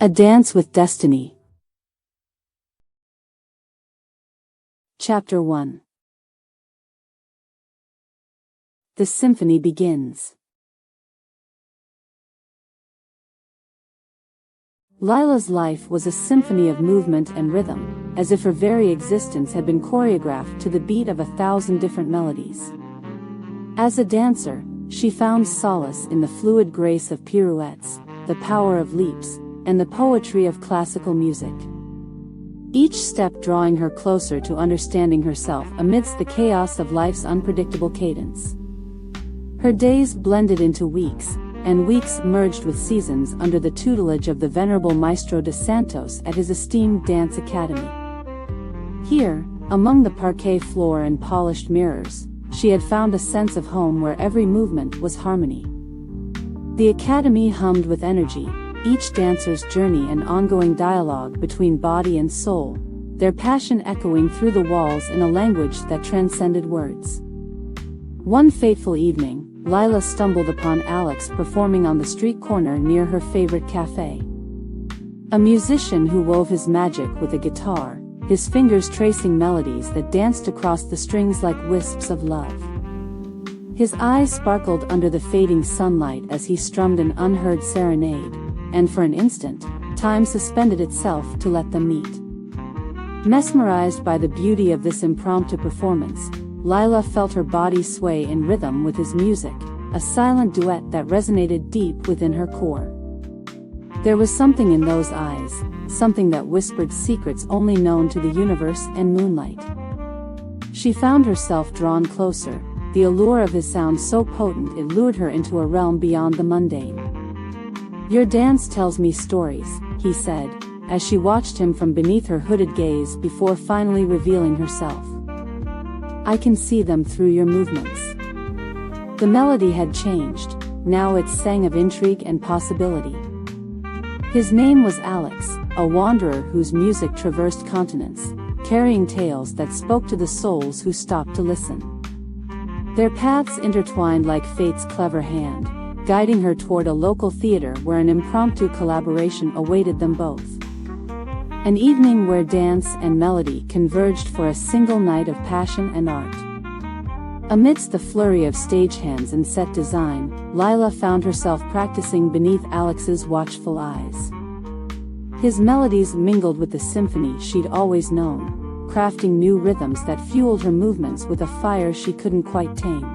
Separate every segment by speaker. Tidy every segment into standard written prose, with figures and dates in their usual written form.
Speaker 1: A Dance with Destiny. Chapter 1. The symphony begins. Lila's life was a symphony of movement and rhythm, as if her very existence had been choreographed to the beat of 1,000 different melodies. As a dancer, she found solace in the fluid grace of pirouettes, the power of leaps, and the poetry of classical music. Each step drawing her closer to understanding herself amidst the chaos of life's unpredictable cadence. Her days blended into weeks, and weeks merged with seasons under the tutelage of the venerable Maestro de Santos at his esteemed dance academy. Here, among the parquet floor and polished mirrors, she had found a sense of home where every movement was harmony. The academy hummed with energy, each dancer's journey an ongoing dialogue between body and soul, their passion echoing through the walls in a language that transcended words. One fateful evening, Lila stumbled upon Alex performing on the street corner near her favorite cafe. A musician who wove his magic with a guitar, his fingers tracing melodies that danced across the strings like wisps of love. His eyes sparkled under the fading sunlight as he strummed an unheard serenade, and for an instant, time suspended itself to let them meet. Mesmerized by the beauty of this impromptu performance, Lila felt her body sway in rhythm with his music, a silent duet that resonated deep within her core. There was something in those eyes, something that whispered secrets only known to the universe and moonlight. She found herself drawn closer, the allure of his sound so potent it lured her into a realm beyond the mundane. "Your dance tells me stories," he said, as she watched him from beneath her hooded gaze before finally revealing herself. "I can see them through your movements." The melody had changed, now it sang of intrigue and possibility. His name was Alex, a wanderer whose music traversed continents, carrying tales that spoke to the souls who stopped to listen. Their paths intertwined like fate's clever hand, guiding her toward a local theater where an impromptu collaboration awaited them both. An evening where dance and melody converged for a single night of passion and art. Amidst the flurry of stagehands and set design, Lila found herself practicing beneath Alex's watchful eyes. His melodies mingled with the symphony she'd always known, crafting new rhythms that fueled her movements with a fire she couldn't quite tame.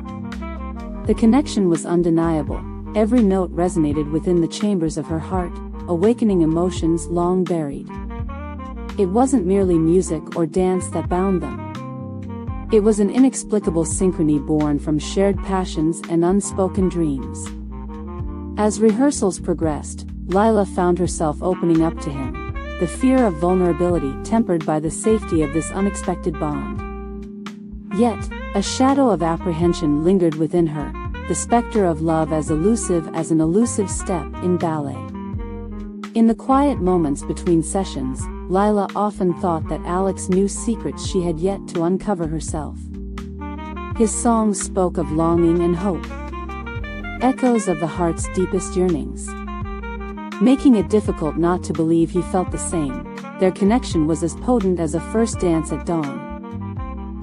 Speaker 1: The connection was undeniable. Every note resonated within the chambers of her heart, awakening emotions long buried. It wasn't merely music or dance that bound them. It was an inexplicable synchrony born from shared passions and unspoken dreams. As rehearsals progressed, Lila found herself opening up to him, the fear of vulnerability tempered by the safety of this unexpected bond. Yet, a shadow of apprehension lingered within her, the specter of love as elusive as an elusive step in ballet. In the quiet moments between sessions, Lila often thought that Alex knew secrets she had yet to uncover herself. His songs spoke of longing and hope, echoes of the heart's deepest yearnings. Making it difficult not to believe he felt the same, their connection was as potent as a first dance at dawn.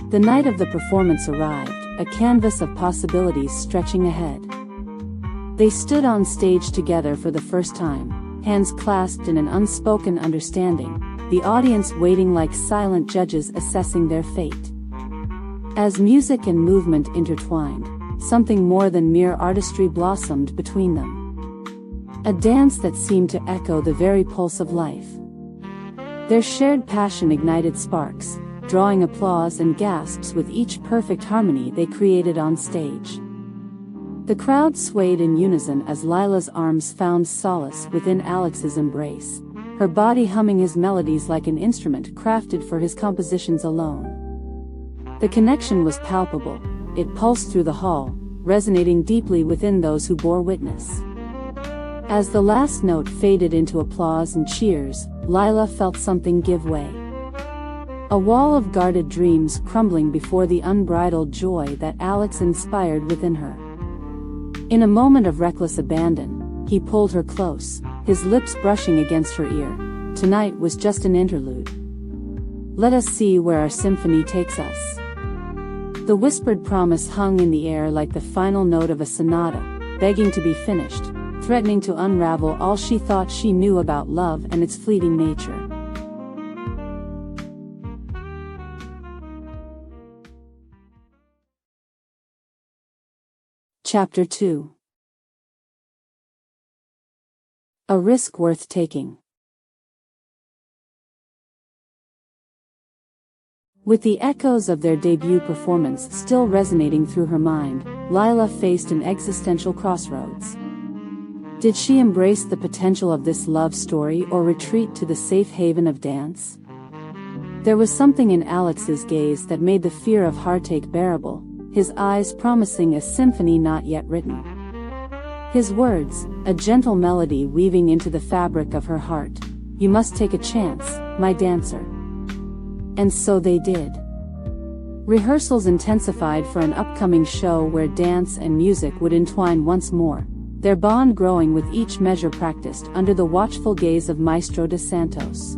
Speaker 1: The night of the performance arrived, a canvas of possibilities stretching ahead. They stood on stage together for the first time, hands clasped in an unspoken understanding, the audience waiting like silent judges assessing their fate. As music and movement intertwined, something more than mere artistry blossomed between them. A dance that seemed to echo the very pulse of life. Their shared passion ignited sparks, drawing applause and gasps with each perfect harmony they created on stage. The crowd swayed in unison as Lila's arms found solace within Alex's embrace, her body humming his melodies like an instrument crafted for his compositions alone. The connection was palpable, it pulsed through the hall, resonating deeply within those who bore witness. As the last note faded into applause and cheers, Lila felt something give way. A wall of guarded dreams crumbling before the unbridled joy that Alex inspired within her. In a moment of reckless abandon, He pulled her close, his lips brushing against her ear. Tonight was just an interlude. Let us see where our symphony takes us. The whispered promise hung in the air like the final note of a sonata, begging to be finished, threatening to unravel all she thought she knew about love and its fleeting nature. Chapter 2. A risk worth taking. With the echoes of their debut performance still resonating through her mind, Lila faced an existential crossroads. Did she embrace the potential of this love story or retreat to the safe haven of dance? There was something in Alex's gaze that made the fear of heartache bearable, his eyes promising a symphony not yet written. His words, a gentle melody weaving into the fabric of her heart. You must take a chance, my dancer. And so they did. Rehearsals intensified for an upcoming show where dance and music would entwine once more, their bond growing with each measure practiced under the watchful gaze of Maestro de Santos.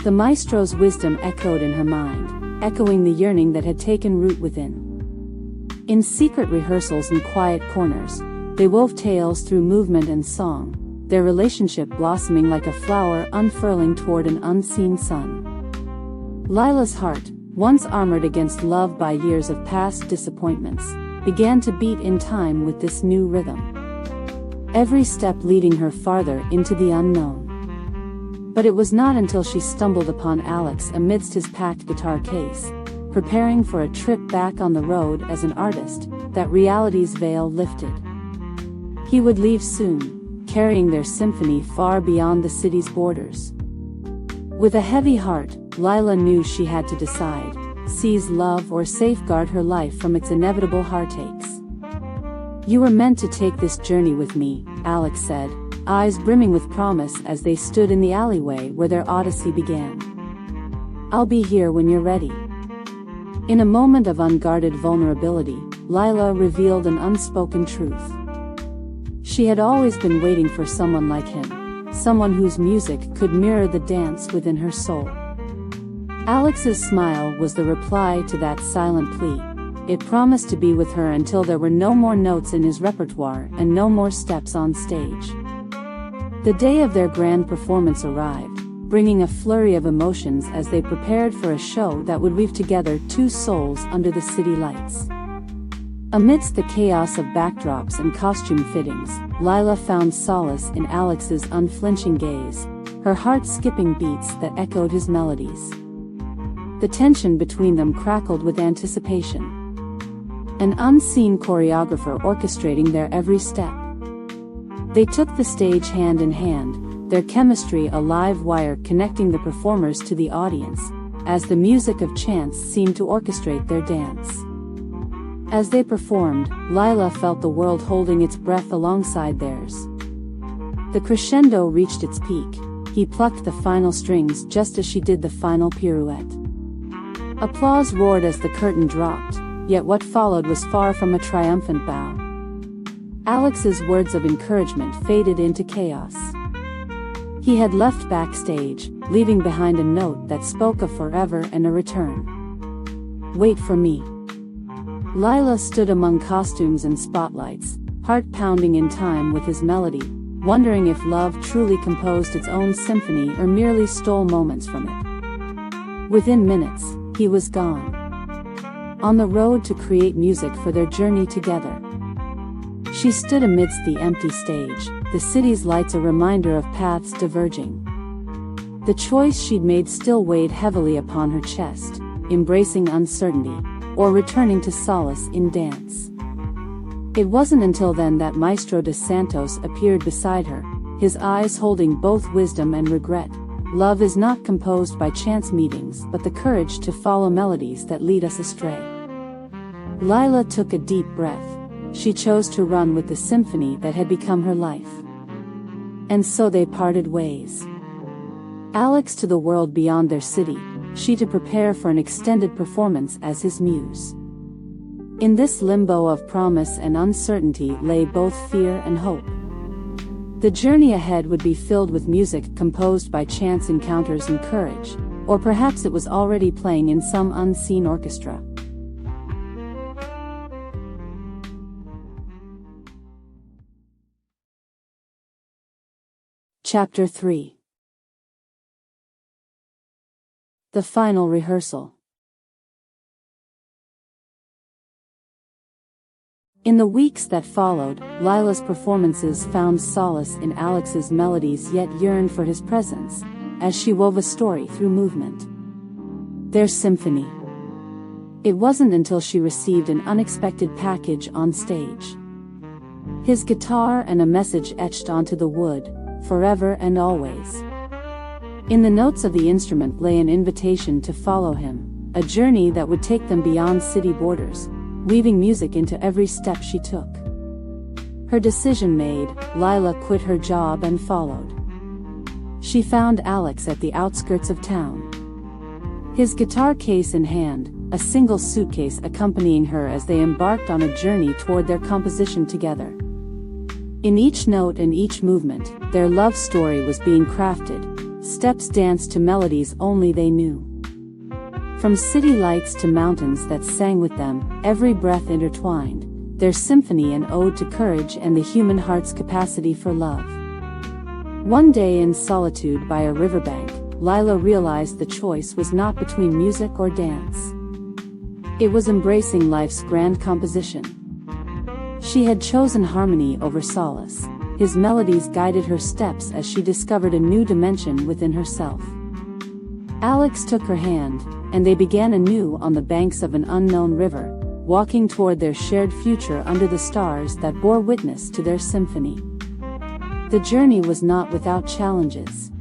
Speaker 1: The maestro's wisdom echoed in her mind, echoing the yearning that had taken root within. In secret rehearsals and quiet corners, they wove tales through movement and song, their relationship blossoming like a flower unfurling toward an unseen sun. Lila's heart, once armored against love by years of past disappointments, began to beat in time with this new rhythm. Every step leading her farther into the unknown. But it was not until she stumbled upon Alex amidst his packed guitar case, preparing for a trip back on the road as an artist, that reality's veil lifted. He would leave soon, carrying their symphony far beyond the city's borders. With a heavy heart, Lila knew she had to decide, seize love or safeguard her life from its inevitable heartaches. You were meant to take this journey with me, Alex said, eyes brimming with promise as they stood in the alleyway where their odyssey began. I'll be here when you're ready. In a moment of unguarded vulnerability, Lila revealed an unspoken truth. She had always been waiting for someone like him, someone whose music could mirror the dance within her soul. Alex's smile was the reply to that silent plea. It promised to be with her until there were no more notes in his repertoire and no more steps on stage. The day of their grand performance arrived, bringing a flurry of emotions as they prepared for a show that would weave together two souls under the city lights. Amidst the chaos of backdrops and costume fittings, Lila found solace in Alex's unflinching gaze, her heart skipping beats that echoed his melodies. The tension between them crackled with anticipation. An unseen choreographer orchestrating their every step. They took the stage hand in hand, their chemistry a live wire connecting the performers to the audience, as the music of chance seemed to orchestrate their dance. As they performed, Lila felt the world holding its breath alongside theirs. The crescendo reached its peak. He plucked the final strings just as she did the final pirouette. Applause roared as the curtain dropped, yet what followed was far from a triumphant bow. Alex's words of encouragement faded into chaos. He had left backstage, leaving behind a note that spoke of forever and a return. Wait for me. Lila stood among costumes and spotlights, heart pounding in time with his melody, wondering if love truly composed its own symphony or merely stole moments from it. Within minutes, he was gone. On the road to create music for their journey together. She stood amidst the empty stage, the city's lights a reminder of paths diverging. The choice she'd made still weighed heavily upon her chest, embracing uncertainty, or returning to solace in dance. It wasn't until then that Maestro de Santos appeared beside her, his eyes holding both wisdom and regret. Love is not composed by chance meetings but the courage to follow melodies that lead us astray. Lila took a deep breath. She chose to run with the symphony that had become her life. And so they parted ways. Alex to the world beyond their city, she to prepare for an extended performance as his muse. In this limbo of promise and uncertainty lay both fear and hope. The journey ahead would be filled with music composed by chance encounters and courage, or perhaps it was already playing in some unseen orchestra. Chapter 3. The final rehearsal. In the weeks that followed, Lila's performances found solace in Alex's melodies yet yearned for his presence, as she wove a story through movement. Their symphony. It wasn't until she received an unexpected package on stage. His guitar and a message etched onto the wood, forever and always. In the notes of the instrument lay an invitation to follow him, a journey that would take them beyond city borders, weaving music into every step she took. Her decision made, Lila quit her job and followed. She found Alex at the outskirts of town. His guitar case in hand, a single suitcase accompanying her as they embarked on a journey toward their composition together. In each note and each movement, their love story was being crafted, steps danced to melodies only they knew. From city lights to mountains that sang with them, every breath intertwined, their symphony an ode to courage and the human heart's capacity for love. One day in solitude by a riverbank, Lila realized the choice was not between music or dance. It was embracing life's grand composition. She had chosen harmony over solace. His melodies guided her steps as she discovered a new dimension within herself. Alex took her hand, and they began anew on the banks of an unknown river, walking toward their shared future under the stars that bore witness to their symphony. The journey was not without challenges.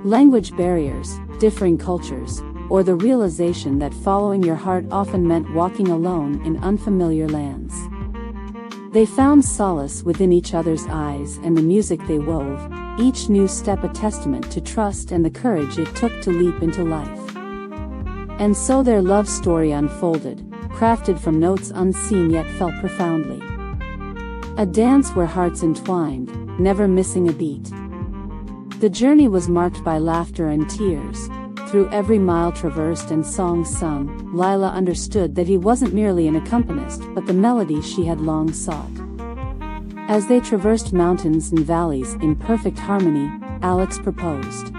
Speaker 1: Language barriers, differing cultures, or the realization that following your heart often meant walking alone in unfamiliar lands. They found solace within each other's eyes and the music they wove, each new step a testament to trust and the courage it took to leap into life. And so their love story unfolded, crafted from notes unseen yet felt profoundly. A dance where hearts entwined, never missing a beat. The journey was marked by laughter and tears. Through every mile traversed and songs sung, Lila understood that he wasn't merely an accompanist but the melody she had long sought. As they traversed mountains and valleys in perfect harmony, Alex proposed.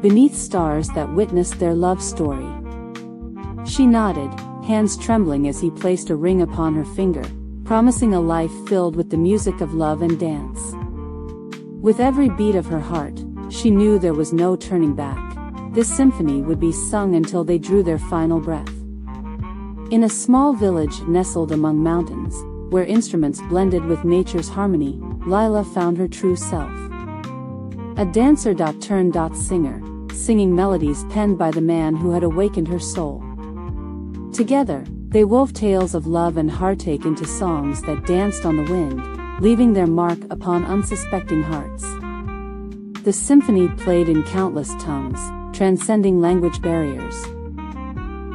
Speaker 1: Beneath stars that witnessed their love story. She nodded, hands trembling as he placed a ring upon her finger, promising a life filled with the music of love and dance. With every beat of her heart, she knew there was no turning back. This symphony would be sung until they drew their final breath. In a small village nestled among mountains, where instruments blended with nature's harmony, Lila found her true self. A dancer-turned-singer, singing melodies penned by the man who had awakened her soul. Together, they wove tales of love and heartache into songs that danced on the wind, leaving their mark upon unsuspecting hearts. The symphony played in countless tongues, transcending language barriers.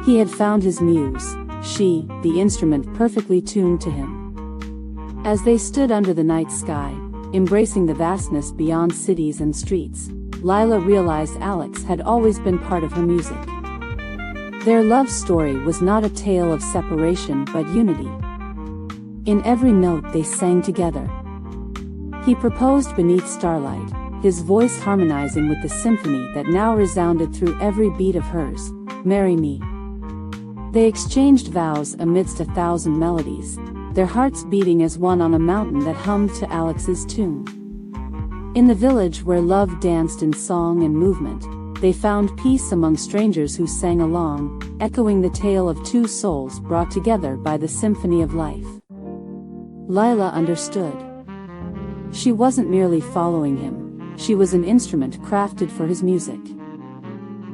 Speaker 1: He had found his muse, she, the instrument perfectly tuned to him. As they stood under the night sky, embracing the vastness beyond cities and streets, Lila realized Alex had always been part of her music. Their love story was not a tale of separation but unity. In every note they sang together. He proposed beneath starlight, his voice harmonizing with the symphony that now resounded through every beat of hers, "Marry me." They exchanged vows amidst 1,000 melodies, their hearts beating as one on a mountain that hummed to Alex's tune. In the village where love danced in song and movement, they found peace among strangers who sang along, echoing the tale of two souls brought together by the symphony of life. Lila understood. She wasn't merely following him, she was an instrument crafted for his music.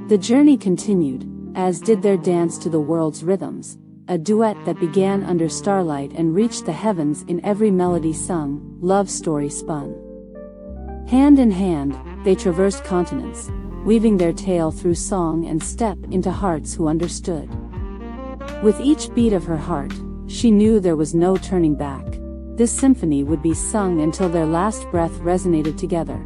Speaker 1: The journey continued, as did their dance to the world's rhythms, a duet that began under starlight and reached the heavens in every melody sung, love story spun. Hand in hand, they traversed continents, weaving their tale through song and step into hearts who understood. With each beat of her heart, she knew there was no turning back. This symphony would be sung until their last breath resonated together.